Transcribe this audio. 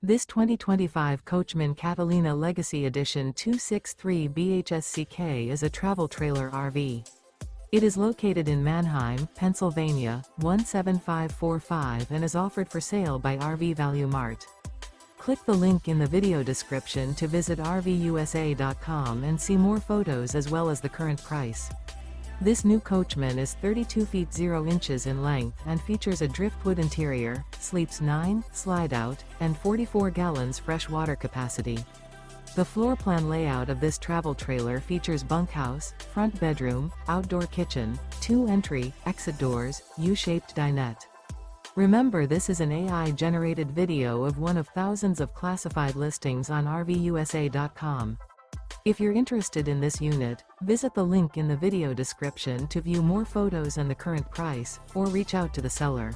This 2025 Coachmen Catalina Legacy Edition 263 BHSCK is a travel trailer RV. It is located in Manheim, Pennsylvania, 17545 and is offered for sale by RV Value Mart. Click the link in the video description to visit RVUSA.com and see more photos as well as the current price. This new Coachmen is 32 feet 0 inches in length and features a driftwood interior, sleeps 9, slide-out, and 44 gallons fresh water capacity. The floor plan layout of this travel trailer features bunkhouse, front bedroom, outdoor kitchen, 2 entry, exit doors, U-shaped dinette. Remember, this is an AI-generated video of one of thousands of classified listings on RVUSA.com. If you're interested in this unit, visit the link in the video description to view more photos and the current price, or reach out to the seller.